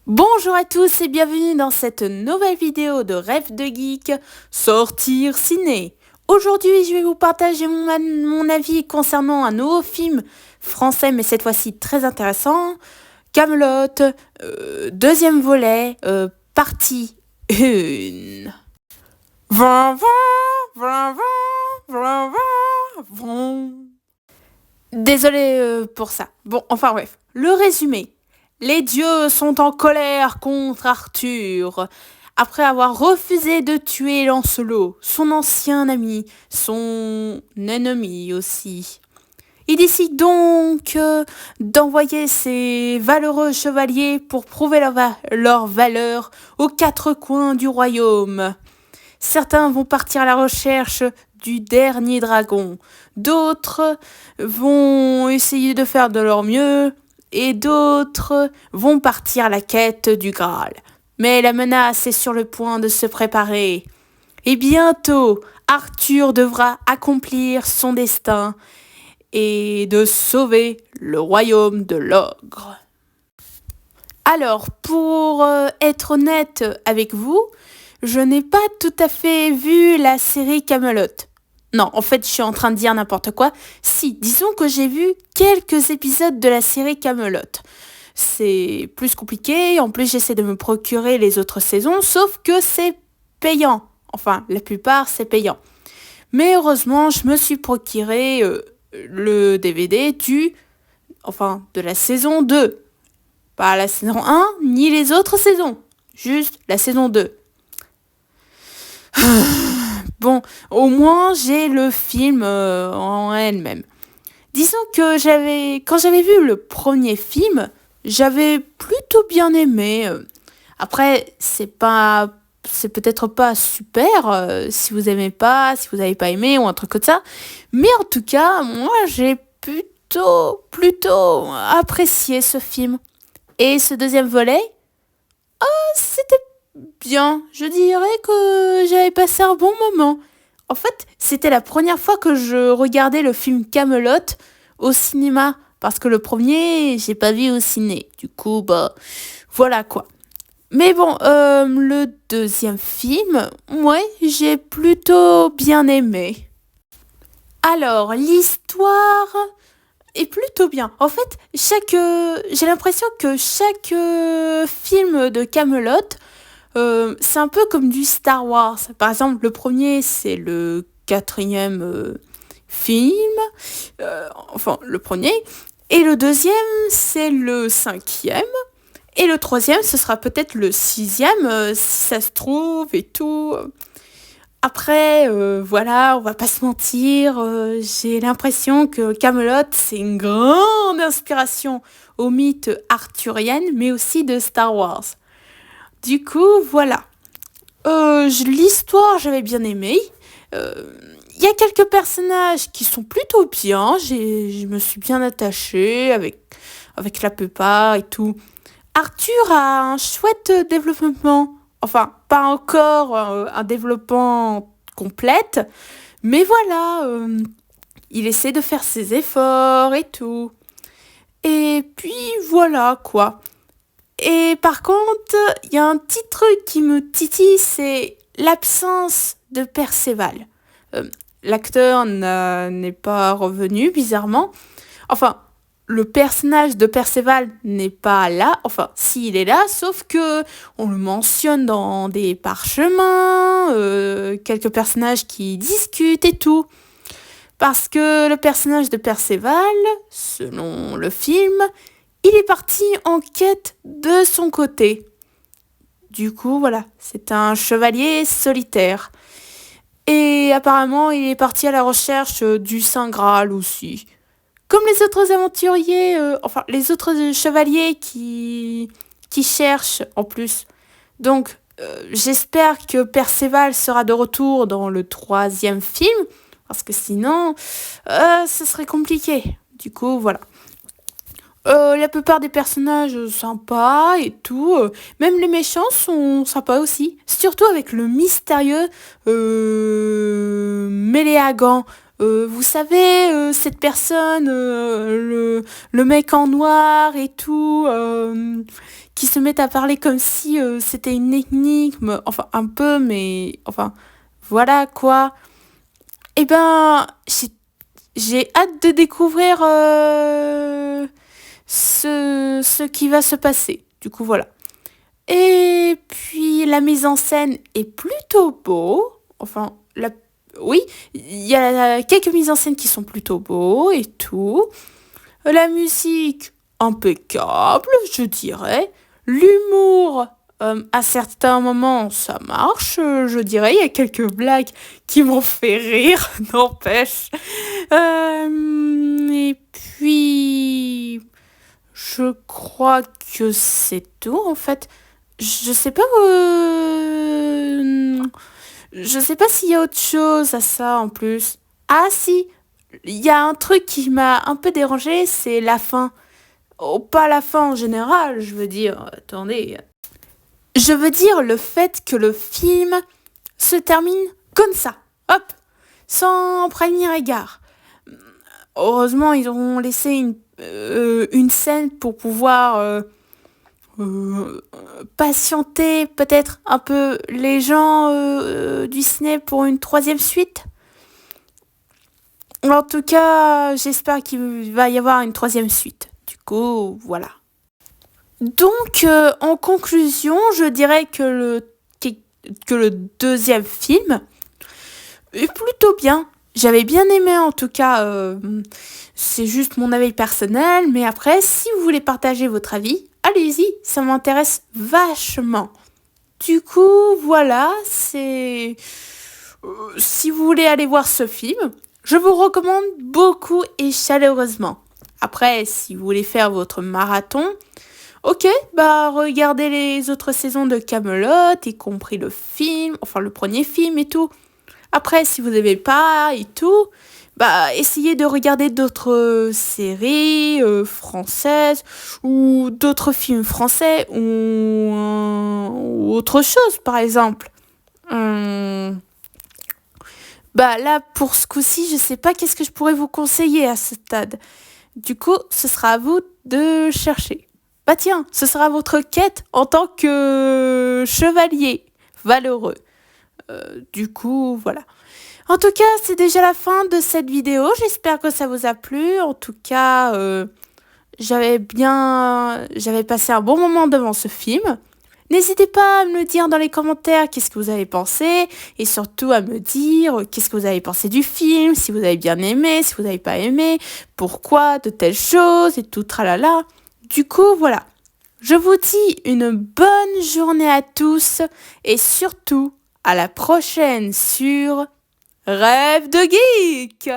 Bonjour à tous et bienvenue dans cette nouvelle vidéo de Rêve de Geek, Sortir Ciné. Aujourd'hui, je vais vous partager mon avis concernant un nouveau film français, mais cette fois-ci très intéressant, Kaamelott, deuxième volet, partie 1. Vin, vin, vin, vin, vin, vin. Désolé pour ça. Bon, enfin bref, le résumé. Les dieux sont en colère contre Arthur. Après avoir refusé de tuer Lancelot, son ancien ami, son ennemi aussi. Il décide donc d'envoyer ses valeureux chevaliers pour prouver leur valeur aux quatre coins du royaume. Certains vont partir à la recherche du dernier dragon. D'autres vont essayer de faire de leur mieux. Et d'autres vont partir à la quête du Graal. Mais la menace est sur le point de se préparer. Et bientôt, Arthur devra accomplir son destin et de sauver le royaume de l'ogre. Alors, pour être honnête avec vous, je n'ai pas tout à fait vu la série Kaamelott. Non, en fait, je suis en train de dire n'importe quoi. Si, disons que j'ai vu quelques épisodes de la série Kaamelott. C'est plus compliqué, en plus j'essaie de me procurer les autres saisons, sauf que c'est payant. Enfin, la plupart, c'est payant. Mais heureusement, je me suis procuré le DVD de la saison 2. Pas la saison 1, ni les autres saisons. Juste la saison 2. Bon, au moins j'ai le film en elle-même. Disons que quand j'avais vu le premier film, j'avais plutôt bien aimé. Après, c'est peut-être pas super si vous aimez pas, si vous n'avez pas aimé ou un truc comme ça. Mais en tout cas, moi j'ai plutôt apprécié ce film. Et ce deuxième volet, c'était bien. Je dirais que j'avais passé un bon moment. En fait, c'était la première fois que je regardais le film Kaamelott au cinéma. Parce que le premier, j'ai pas vu au ciné. Du coup, voilà quoi. Mais bon, le deuxième film, ouais, j'ai plutôt bien aimé. Alors, l'histoire est plutôt bien. En fait, j'ai l'impression que chaque film de Kaamelott, c'est un peu comme du Star Wars. Par exemple, le premier, c'est le 4e film. Le premier. Et le deuxième, c'est le 5e. Et le 3e, ce sera peut-être le 6e, si ça se trouve et tout. Après, voilà, on va pas se mentir. J'ai l'impression que Kaamelott, c'est une grande inspiration au mythe arthurien, mais aussi de Star Wars. Du coup, voilà. L'histoire, j'avais bien aimé. Il y a quelques personnages qui sont plutôt bien. Je me suis bien attachée avec la plupart et tout. Arthur a un chouette développement. Enfin, pas encore un développement complète. Mais voilà, il essaie de faire ses efforts et tout. Et puis, voilà, quoi. Et par contre, il y a un petit truc qui me titille, c'est l'absence de Perceval. L'acteur n'est pas revenu, bizarrement. Enfin, le personnage de Perceval n'est pas là. Enfin, si, il est là, sauf que on le mentionne dans des parchemins, quelques personnages qui discutent et tout. Parce que le personnage de Perceval, selon le film, il est parti en quête de son côté. Du coup, voilà, c'est un chevalier solitaire. Et apparemment, il est parti à la recherche du Saint Graal aussi. Comme les autres aventuriers, les autres chevaliers qui cherchent en plus. Donc, j'espère que Perceval sera de retour dans le 3e film. Parce que sinon, ce serait compliqué. Du coup, voilà. La plupart des personnages sympas et tout. Même les méchants sont sympas aussi. Surtout avec le mystérieux Méléagant. Vous savez, cette personne, le mec en noir et tout, qui se met à parler comme si c'était une énigme, enfin un peu, mais enfin voilà quoi. Eh ben, j'ai hâte de découvrir ce qui va se passer. Du coup, voilà. Et puis, la mise en scène est plutôt beau. Enfin, oui, il y a quelques mises en scène qui sont plutôt beaux et tout. La musique, impeccable, je dirais. L'humour, à certains moments, ça marche, je dirais. Il y a quelques blagues qui m'ont fait rire, n'empêche. Et puis, je crois que c'est tout, en fait. Je sais pas, je sais pas s'il y a autre chose à ça en plus. Ah si, il y a un truc qui m'a un peu dérangé, c'est la fin. Oh, pas la fin en général, je veux dire, attendez. Je veux dire le fait que le film se termine comme ça. Hop, sans premier égard. Heureusement, ils ont laissé une scène pour pouvoir patienter peut-être un peu les gens du ciné pour une troisième suite. En tout cas, j'espère qu'il va y avoir une troisième suite. Du coup, voilà. Donc, en conclusion, je dirais que le deuxième film est plutôt bien. J'avais bien aimé en tout cas, c'est juste mon avis personnel, mais après, si vous voulez partager votre avis, allez-y, ça m'intéresse vachement. Du coup, voilà, si vous voulez aller voir ce film, je vous recommande beaucoup et chaleureusement. Après, si vous voulez faire votre marathon, ok, bah regardez les autres saisons de Camelot, y compris le film, enfin le premier film et tout. Après, si vous n'aimez pas et tout, bah essayez de regarder d'autres séries françaises ou d'autres films français ou autre chose, par exemple. Hum, Bah là, pour ce coup-ci, je sais pas qu'est-ce que je pourrais vous conseiller à ce stade. Du coup, ce sera à vous de chercher. Bah tiens, ce sera votre quête en tant que chevalier valeureux. Du coup, voilà. En tout cas, c'est déjà la fin de cette vidéo. J'espère que ça vous a plu. En tout cas, j'avais passé un bon moment devant ce film. N'hésitez pas à me le dire dans les commentaires qu'est-ce que vous avez pensé et surtout à me dire qu'est-ce que vous avez pensé du film, si vous avez bien aimé, si vous n'avez pas aimé, pourquoi de telles choses et tout tralala. Du coup, voilà. Je vous dis une bonne journée à tous et surtout à la prochaine sur Rêve de Geek!